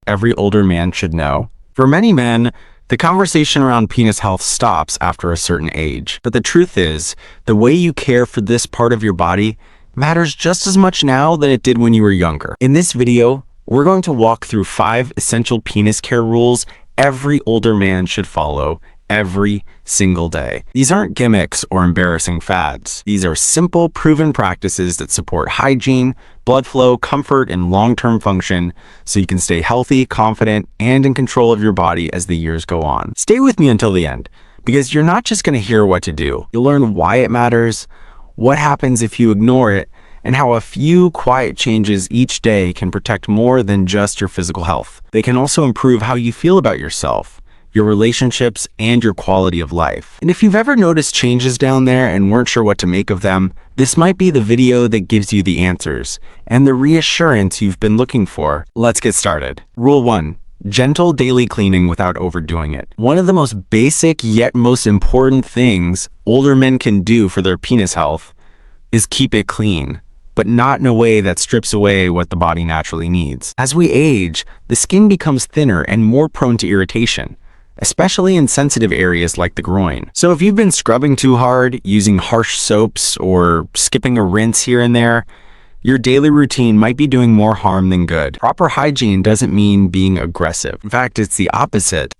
every older man should know. For many men, the conversation around penis health stops after a certain age. But the truth is, the way you care for this part of your body matters just as much now than it did when you were younger. In this video, we're going to walk through 5 essential penis care rules every older man should follow every single day. These aren't gimmicks or embarrassing fads. These are simple, proven practices that support hygiene, blood flow, comfort, and long-term function so you can stay healthy, confident, and in control of your body as the years go on. Stay with me until the end, because you're not just going to hear what to do. You'll learn why it matters, what happens if you ignore it, and how a few quiet changes each day can protect more than just your physical health. They can also improve how you feel about yourself, your relationships, and your quality of life. And if you've ever noticed changes down there and weren't sure what to make of them, this might be the video that gives you the answers and the reassurance you've been looking for. Let's get started. Rule 1. Gentle daily cleaning without overdoing it. One of the most basic yet most important things older men can do for their penis health is keep it clean, but not in a way that strips away what the body naturally needs. As we age, the skin becomes thinner and more prone to irritation, especially in sensitive areas like the groin. So if you've been scrubbing too hard, using harsh soaps, or skipping a rinse here and there, your daily routine might be doing more harm than good. Proper hygiene doesn't mean being aggressive. In fact, it's the opposite.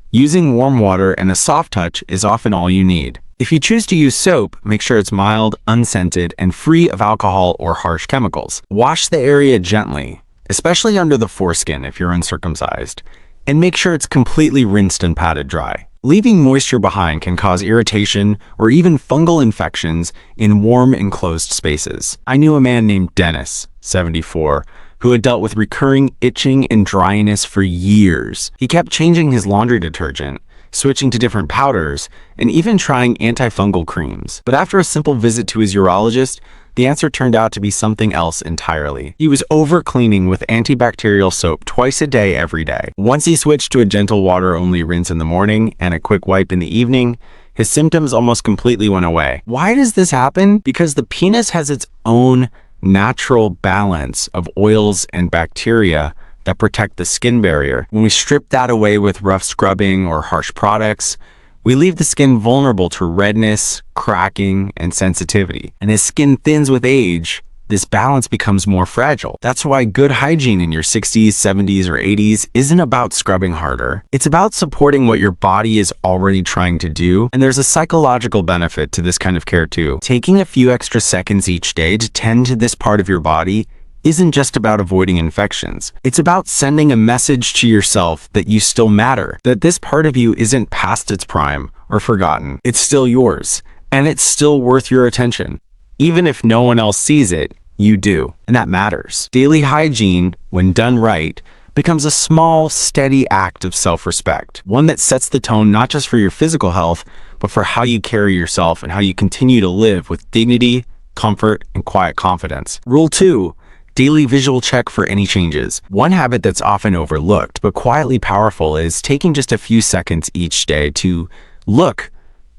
Using warm water and a soft touch is often all you need. If you choose to use soap, make sure it's mild, unscented, and free of alcohol or harsh chemicals. Wash the area gently, especially under the foreskin if you're uncircumcised, and make sure it's completely rinsed and patted dry. Leaving moisture behind can cause irritation or even fungal infections in warm, enclosed spaces. I knew a man named Dennis, 74, who had dealt with recurring itching and dryness for years. He kept changing his laundry detergent, switching to different powders, and even trying antifungal creams. But after a simple visit to his urologist, the answer turned out to be something else entirely. He was over-cleaning with antibacterial soap twice a day every day. Once he switched to a gentle water-only rinse in the morning and a quick wipe in the evening, his symptoms almost completely went away. Why does this happen? Because the penis has its own natural balance of oils and bacteria that protect the skin barrier. When we strip that away with rough scrubbing or harsh products, we leave the skin vulnerable to redness, cracking, and sensitivity. And as skin thins with age, this balance becomes more fragile. That's why good hygiene in your 60s, 70s, or 80s isn't about scrubbing harder. It's about supporting what your body is already trying to do. And there's a psychological benefit to this kind of care too. Taking a few extra seconds each day to tend to this part of your body isn't just about avoiding infections. It's about sending a message to yourself that you still matter, that this part of you isn't past its prime or forgotten. It's still yours, and it's still worth your attention. Even if no one else sees it, you do, and that matters. Daily hygiene, when done right, becomes a small, steady act of self-respect, one that sets the tone not just for your physical health, but for how you carry yourself and how you continue to live with dignity, comfort, and quiet confidence. Rule 2. Daily visual check for any changes. One habit that's often overlooked but quietly powerful is taking just a few seconds each day to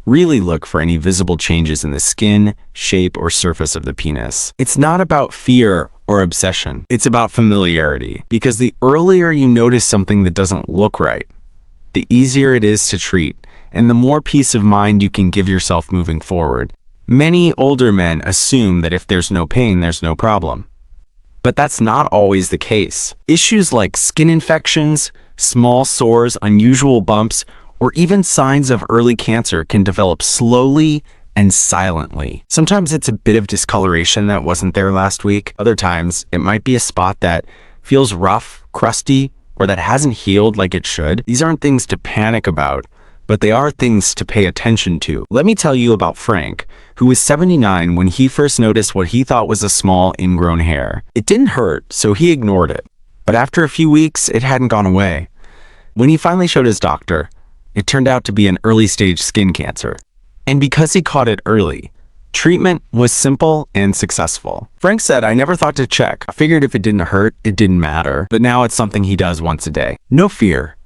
really look for any visible changes in the skin, shape, or surface of the penis. It's not about fear or obsession. It's about familiarity, because the earlier you notice something that doesn't look right, the easier it is to treat, and the more peace of mind you can give yourself moving forward. Many older men assume that if there's no pain, there's no problem. But that's not always the case. Issues like skin infections, small sores, unusual bumps, or even signs of early cancer can develop slowly and silently. Sometimes it's a bit of discoloration that wasn't there last week. Other times, it might be a spot that feels rough, crusty, or that hasn't healed like it should. These aren't things to panic about, but they are things to pay attention to. Let me tell you about Frank, who was 79 when he first noticed what he thought was a small ingrown hair. It didn't hurt, so he ignored it. But after a few weeks, it hadn't gone away. When he finally showed his doctor, it turned out to be an early-stage skin cancer. And because he caught it early, treatment was simple and successful. Frank said, "I never thought to check. I figured if it didn't hurt, it didn't matter. But now it's something he does once a day." No fear,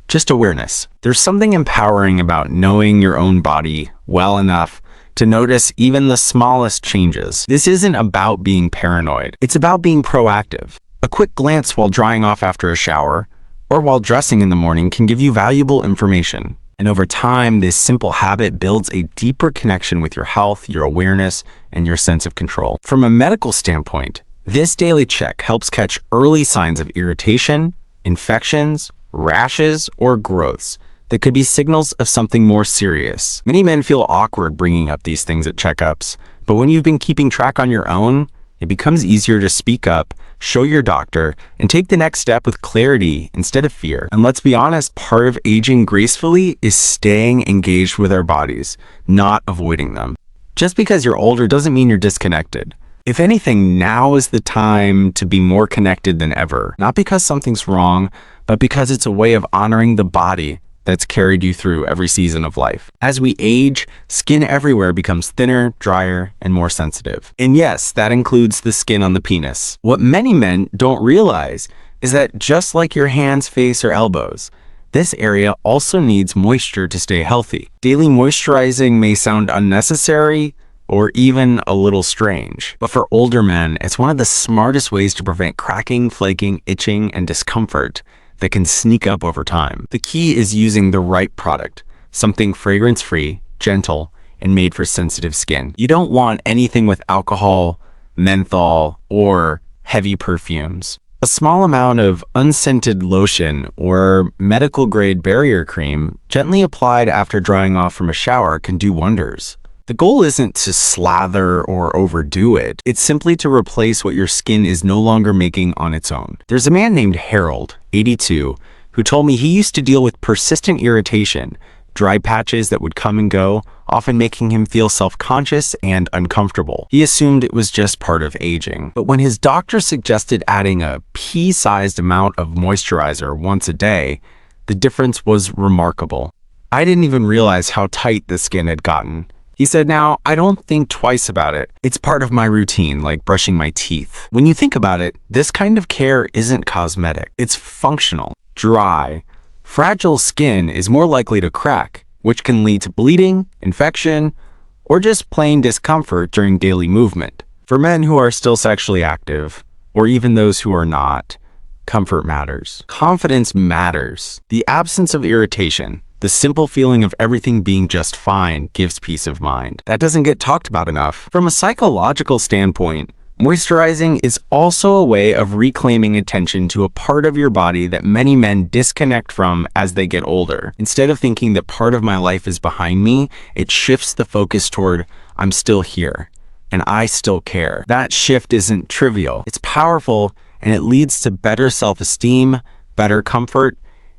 just awareness. There's something empowering about knowing your own body well enough to notice even the smallest changes. This isn't about being paranoid. It's about being proactive. A quick glance while drying off after a shower, or while dressing in the morning can give you valuable information. And over time, this simple habit builds a deeper connection with your health, your awareness, and your sense of control. From a medical standpoint, this daily check helps catch early signs of irritation, infections, rashes, or growths that could be signals of something more serious. Many men feel awkward bringing up these things at checkups, but when you've been keeping track on your own, it becomes easier to speak up, show your doctor, and take the next step with clarity instead of fear. And let's be honest, part of aging gracefully is staying engaged with our bodies, not avoiding them. Just because you're older doesn't mean you're disconnected. If anything, now is the time to be more connected than ever, not because something's wrong, but because it's a way of honoring the body that's carried you through every season of life. As we age, skin everywhere becomes thinner, drier, and more sensitive. And yes, that includes the skin on the penis. What many men don't realize is that just like your hands, face, or elbows, this area also needs moisture to stay healthy. Daily moisturizing may sound unnecessary or even a little strange, but for older men, it's one of the smartest ways to prevent cracking, flaking, itching, and discomfort that can sneak up over time. The key is using the right product, something fragrance-free, gentle, and made for sensitive skin. You don't want anything with alcohol, menthol, or heavy perfumes. A small amount of unscented lotion or medical-grade barrier cream gently applied after drying off from a shower can do wonders. The goal isn't to slather or overdo it. It's simply to replace what your skin is no longer making on its own. There's a man named Harold, 82, who told me he used to deal with persistent irritation, dry patches that would come and go, often making him feel self-conscious and uncomfortable. He assumed it was just part of aging. But when his doctor suggested adding a pea-sized amount of moisturizer once a day, the difference was remarkable. I didn't even realize how tight the skin had gotten. He said, "Now, I don't think twice about it. It's part of my routine, like brushing my teeth." When you think about it, this kind of care isn't cosmetic. It's functional. Dry, fragile skin is more likely to crack, which can lead to bleeding, infection, or just plain discomfort during daily movement. For men who are still sexually active, or even those who are not, comfort matters. Confidence matters. The absence of irritation, the simple feeling of everything being just fine, gives peace of mind. That doesn't get talked about enough. From a psychological standpoint, moisturizing is also a way of reclaiming attention to a part of your body that many men disconnect from as they get older. Instead of thinking that part of my life is behind me, it shifts the focus toward, I'm still here, and I still care. That shift isn't trivial. It's powerful, and it leads to better self-esteem, better comfort,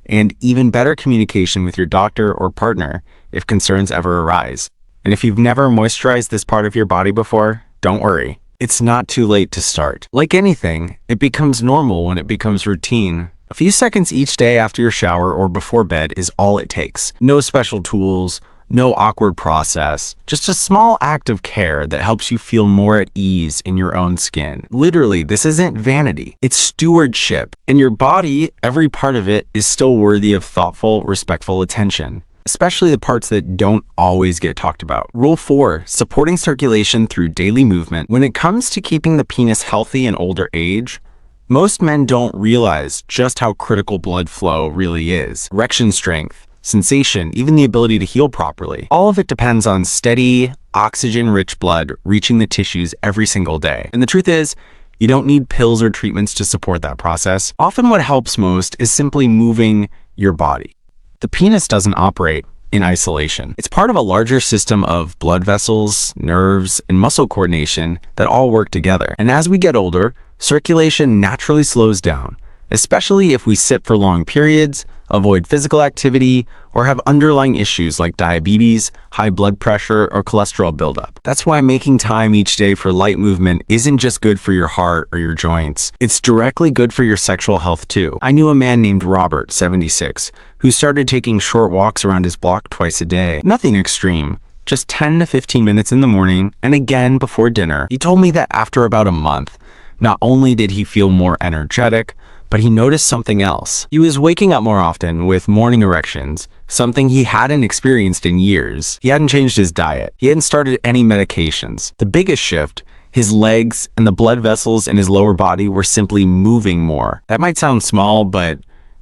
and even better communication with your doctor or partner if concerns ever arise. And if you've never moisturized this part of your body before, don't worry. It's not too late to start. Like anything, it becomes normal when it becomes routine. A few seconds each day after your shower or before bed is all it takes. No special tools, no awkward process, just a small act of care that helps you feel more at ease in your own skin. Literally, this isn't vanity, it's stewardship. And your body, every part of it, is still worthy of thoughtful, respectful attention, especially the parts that don't always get talked about. Rule 4, supporting circulation through daily movement. When it comes to keeping the penis healthy in older age, most men don't realize just how critical blood flow really is. Erection strength, sensation, even the ability to heal properly. All of it depends on steady, oxygen-rich blood reaching the tissues every single day. And the truth is, you don't need pills or treatments to support that process. Often what helps most is simply moving your body. The penis doesn't operate in isolation. It's part of a larger system of blood vessels, nerves, and muscle coordination that all work together. And as we get older, circulation naturally slows down, especially if we sit for long periods, avoid physical activity, or have underlying issues like diabetes, high blood pressure, or cholesterol buildup. That's why making time each day for light movement isn't just good for your heart or your joints. It's directly good for your sexual health too. I knew a man named Robert, 76, who started taking short walks around his block twice a day. Nothing extreme, just 10 to 15 minutes in the morning and again before dinner. He told me that after about a month, not only did he feel more energetic, but he noticed something else. He was waking up more often with morning erections, something he hadn't experienced in years. He hadn't changed his diet. He hadn't started any medications. The biggest shift, his legs and the blood vessels in his lower body were simply moving more. That might sound small, but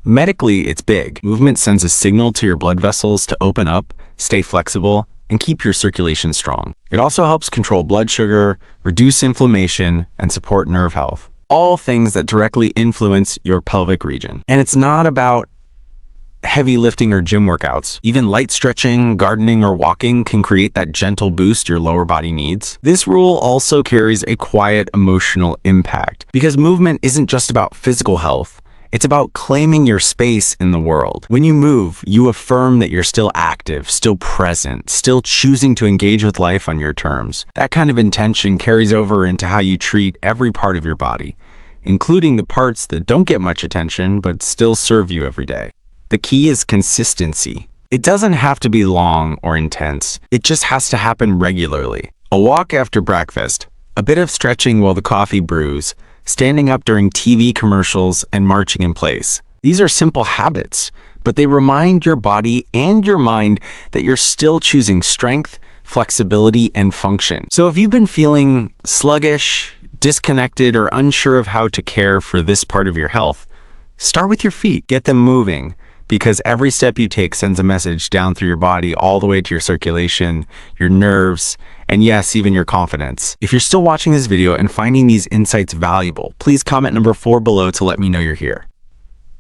Medically, it's big. Movement sends a signal to your blood vessels to open up, stay flexible, and keep your circulation strong. It also helps control blood sugar, reduce inflammation, and support nerve health. All things that directly influence your pelvic region. And it's not about heavy lifting or gym workouts. Even light stretching, gardening, or walking can create that gentle boost your lower body needs. This rule also carries a quiet emotional impact because movement isn't just about physical health. It's about claiming your space in the world. When you move, you affirm that you're still active, still present, still choosing to engage with life on your terms. That kind of intention carries over into how you treat every part of your body, including the parts that don't get much attention but still serve you every day. The key is consistency. It doesn't have to be long or intense. It just has to happen regularly. A walk after breakfast, a bit of stretching while the coffee brews, standing up during TV commercials, and marching in place. These are simple habits, but they remind your body and your mind that you're still choosing strength, flexibility, and function. So if you've been feeling sluggish, disconnected, or unsure of how to care for this part of your health, start with your feet. Get them moving, because every step you take sends a message down through your body all the way to your circulation, your nerves, and yes, even your confidence. If you're still watching this video and finding these insights valuable, please comment number 4 below to let me know you're here.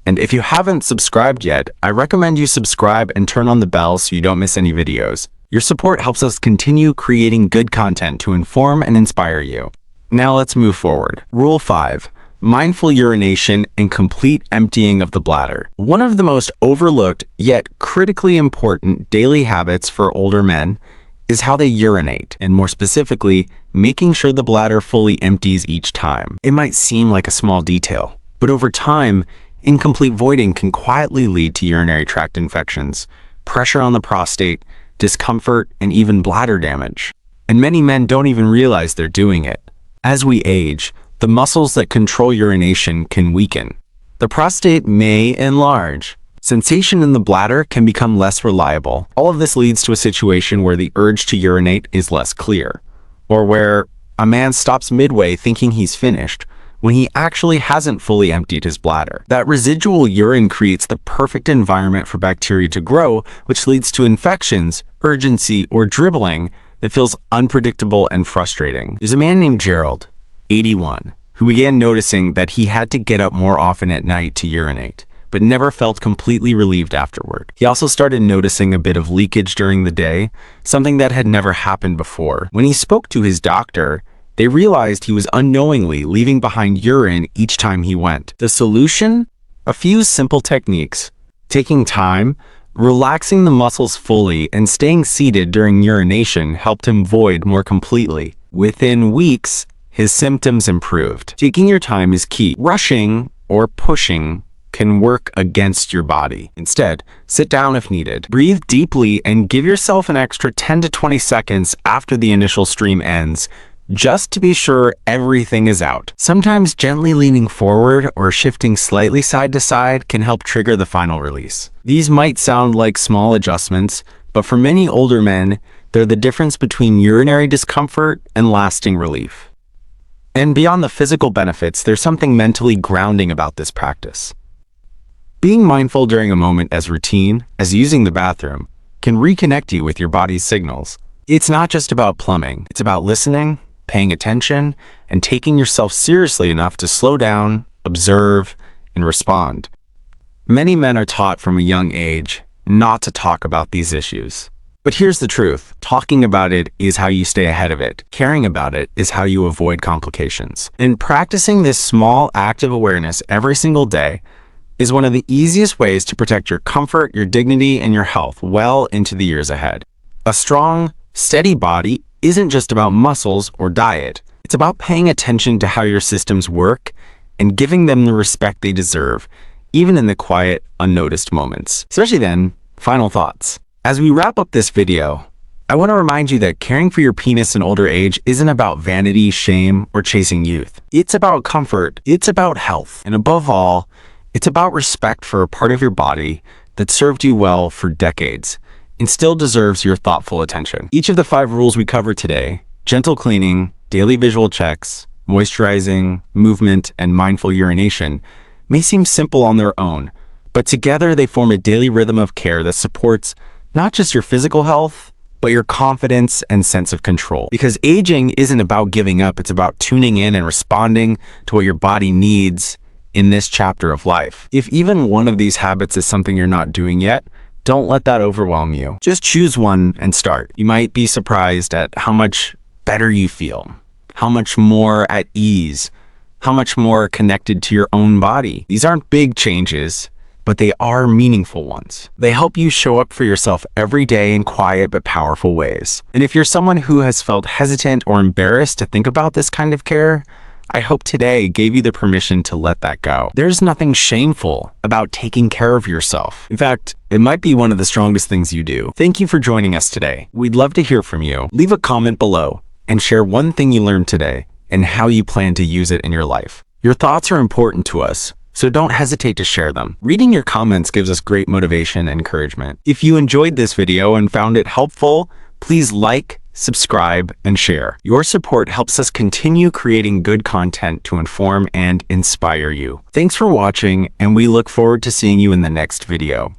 And if you haven't subscribed yet, I recommend you subscribe and turn on the bell so you don't miss any videos. Your support helps us continue creating good content to inform and inspire you. Now let's move forward. Rule 5. Mindful urination and complete emptying of the bladder. One of the most overlooked yet critically important daily habits for older men is how they urinate, and more specifically, making sure the bladder fully empties each time. It might seem like a small detail, but over time, incomplete voiding can quietly lead to urinary tract infections, pressure on the prostate, discomfort, and even bladder damage. And many men don't even realize they're doing it. As we age, the muscles that control urination can weaken. The prostate may enlarge. Sensation in the bladder can become less reliable. All of this leads to a situation where the urge to urinate is less clear, or where a man stops midway thinking he's finished when he actually hasn't fully emptied his bladder. That residual urine creates the perfect environment for bacteria to grow, which leads to infections, urgency, or dribbling that feels unpredictable and frustrating. There's a man named Gerald, 81, who began noticing that he had to get up more often at night to urinate, but never felt completely relieved afterward. He also started noticing a bit of leakage during the day, something that had never happened before. When he spoke to his doctor, they realized he was unknowingly leaving behind urine each time he went. The solution? A few simple techniques. Taking time, relaxing the muscles fully, and staying seated during urination helped him void more completely. Within weeks, his symptoms improved. Taking your time is key. Rushing or pushing can work against your body. Instead, sit down if needed. Breathe deeply and give yourself an extra 10 to 20 seconds after the initial stream ends, just to be sure everything is out. Sometimes gently leaning forward or shifting slightly side to side can help trigger the final release. These might sound like small adjustments, but for many older men, they're the difference between urinary discomfort and lasting relief. And beyond the physical benefits, there's something mentally grounding about this practice. Being mindful during a moment as routine as using the bathroom can reconnect you with your body's signals. It's not just about plumbing. It's about listening, paying attention, and taking yourself seriously enough to slow down, observe, and respond. Many men are taught from a young age not to talk about these issues. But here's the truth. Talking about it is how you stay ahead of it. Caring about it is how you avoid complications. And practicing this small active awareness every single day is one of the easiest ways to protect your comfort, your dignity, and your health well into the years ahead. A strong, steady body isn't just about muscles or diet. It's about paying attention to how your systems work and giving them the respect they deserve, even in the quiet, unnoticed moments. Especially then, final thoughts. As we wrap up this video, I want to remind you that caring for your penis in older age isn't about vanity, shame, or chasing youth. It's about comfort. It's about health. And above all, it's about respect for a part of your body that served you well for decades and still deserves your thoughtful attention. Each of the 5 rules we covered today, gentle cleaning, daily visual checks, moisturizing, movement, and mindful urination, may seem simple on their own, but together they form a daily rhythm of care that supports not just your physical health, but your confidence and sense of control. Because aging isn't about giving up, it's about tuning in and responding to what your body needs in this chapter of life. If even one of these habits is something you're not doing yet, don't let that overwhelm you. Just choose one and start. You might be surprised at how much better you feel, how much more at ease, how much more connected to your own body. These aren't big changes, but they are meaningful ones. They help you show up for yourself every day in quiet but powerful ways. And if you're someone who has felt hesitant or embarrassed to think about this kind of care, I hope today gave you the permission to let that go. There's nothing shameful about taking care of yourself. In fact, it might be one of the strongest things you do. Thank you for joining us today. We'd love to hear from you. Leave a comment below and share one thing you learned today and how you plan to use it in your life. Your thoughts are important to us, so don't hesitate to share them. Reading your comments gives us great motivation and encouragement. If you enjoyed this video and found it helpful, please like, subscribe, and share. Your support helps us continue creating good content to inform and inspire you. Thanks for watching, and we look forward to seeing you in the next video.